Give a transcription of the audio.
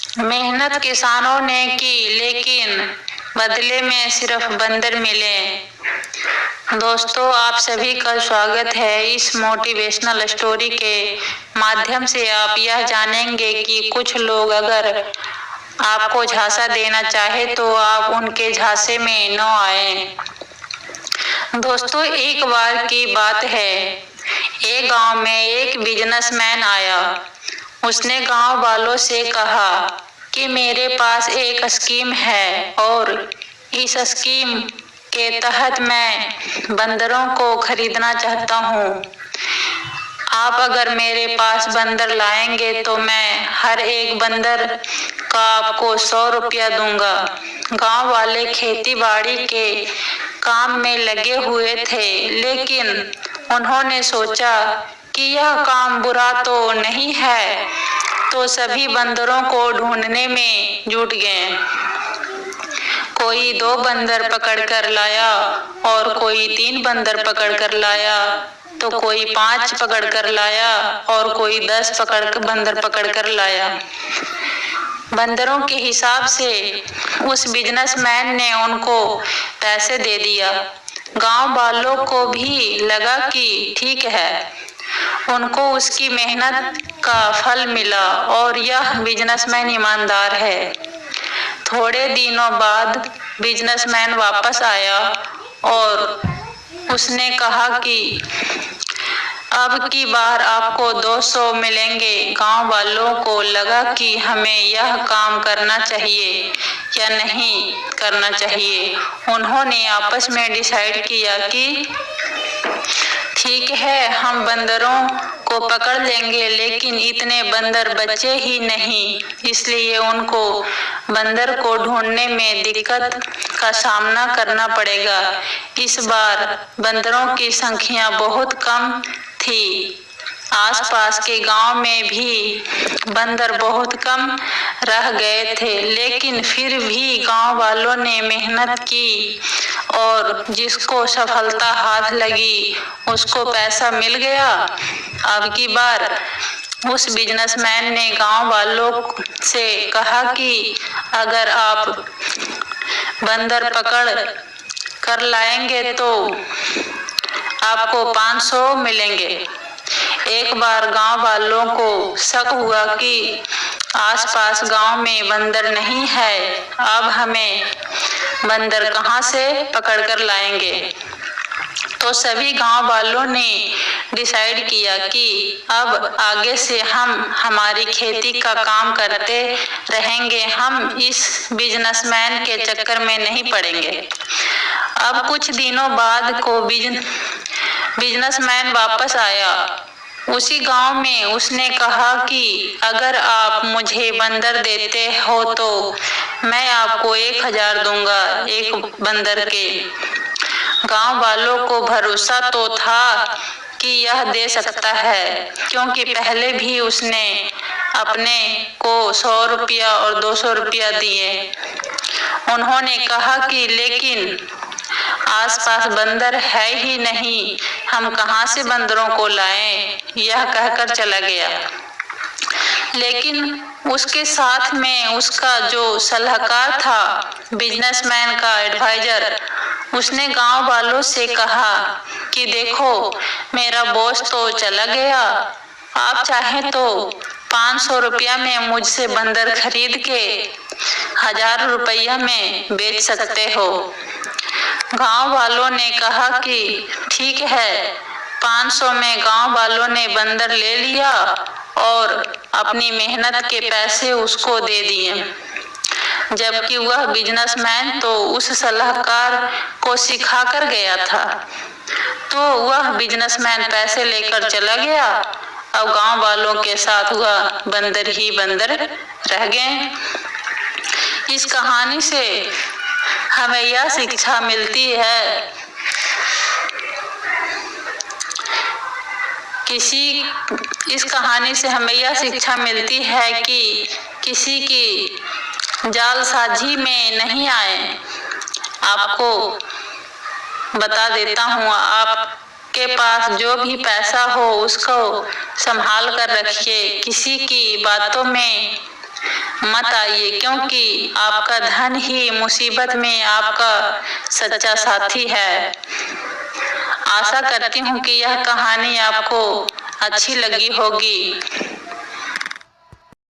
मेहनत किसानों ने की, लेकिन बदले में सिर्फ बंदर मिले। दोस्तों, आप सभी का स्वागत है। इस मोटिवेशनल स्टोरी के माध्यम से आप यह जानेंगे कि कुछ लोग अगर आपको झांसा देना चाहे तो आप उनके झांसे में न आए। दोस्तों, एक बार की बात है, एक गांव में एक बिजनेसमैन आया। उसने गांव वालों से कहा कि मेरे पास एक स्कीम है और इस स्कीम के तहत मैं बंदरों को खरीदना चाहता हूँ। आप अगर मेरे पास बंदर लाएंगे तो मैं हर एक बंदर का आपको 100 रुपया दूंगा। गांव वाले खेती बाड़ी के काम में लगे हुए थे, लेकिन उन्होंने सोचा कि यह काम बुरा तो नहीं है, तो सभी बंदरों को ढूंढने में जुट गए। कोई 2 बंदर पकड़ कर लाया और कोई 3 बंदर पकड़ कर लाया, तो कोई 5 पकड़ कर लाया और कोई 10 बंदर पकड़ कर लाया। बंदरों के हिसाब से उस बिजनेसमैन ने उनको पैसे दे दिया। गांव वालों को भी लगा कि ठीक है, उनको उसकी मेहनत का फल मिला और यह बिजनेसमैन ईमानदार है। थोड़े दिनों बाद बिजनेसमैन वापस आया और उसने कहा कि अब की बार आपको 200 मिलेंगे। गांव वालों को लगा कि हमें यह काम करना चाहिए या नहीं करना चाहिए। उन्होंने आपस में डिसाइड किया कि ठीक है, हम बंदरों को पकड़ लेंगे, लेकिन इतने बंदर बचे ही नहीं, इसलिए उनको बंदर को ढूंढने में दिक्कत का सामना करना पड़ेगा। इस बार बंदरों की संख्या बहुत कम थी। आसपास के गांव में भी बंदर बहुत कम रह गए थे, लेकिन फिर भी गांव वालों ने मेहनत की और जिसको सफलता हाथ लगी उसको पैसा मिल गया। अब की बार उस बिजनेसमैन ने गांव वालों से कहा कि अगर आप बंदर पकड़ कर लाएंगे तो आपको 500 मिलेंगे। एक बार गांव वालों को शक हुआ कि आसपास गांव में बंदर नहीं है, अब हमें बंदर कहां से पकड़ कर लाएंगे। तो सभी गांव वालों ने डिसाइड किया कि अब आगे से हम हमारी खेती का काम करते रहेंगे, हम इस बिजनेसमैन के चक्कर में नहीं पड़ेंगे। अब कुछ दिनों बाद को बिजनेसमैन वापस आया। उसी गांव में उसने कहा कि अगर आप मुझे बंदर देते हो तो मैं आपको 1000 दूंगा एक बंदर के। गांव वालों को भरोसा तो था कि यह दे सकता है, क्योंकि पहले भी उसने अपने को 100 रुपया और 200 रुपया दिए। उन्होंने कहा कि लेकिन आसपास बंदर है ही नहीं, हम कहां से बंदरों को लाएं, यह कहकर चला गया। लेकिन उसके साथ में उसका जो सलाहकार था, बिजनेसमैन का एडवाइजर, उसने गांव वालों से कहा कि देखो, मेरा बॉस तो चला गया, आप चाहें तो 500 रुपया में मुझसे बंदर खरीद के 1000 रुपया में बेच सकते हो। गांव वालों ने कहा कि ठीक है। 500 में गांव वालों ने बंदर ले लिया और अपनी मेहनत के पैसे उसको दे दिए। जबकि वह बिजनेसमैन तो उस सलाहकार को सिखा कर गया था। तो वह बिजनेसमैन पैसे लेकर चला गया। अब गांव वालों के साथ वह बंदर ही बंदर रह गए। इस कहानी से हमें यह शिक्षा मिलती है इस कहानी से हमें यह शिक्षा मिलती है कि किसी की जालसाजी में नहीं आए। आपको बता देता हूँ, आपके पास जो भी पैसा हो उसको संभाल कर रखिए, किसी की बातों में मत आइए, क्योंकि आपका धन ही मुसीबत में आपका सच्चा साथी है। आशा करती हूँ कि यह कहानी आपको अच्छी लगी होगी।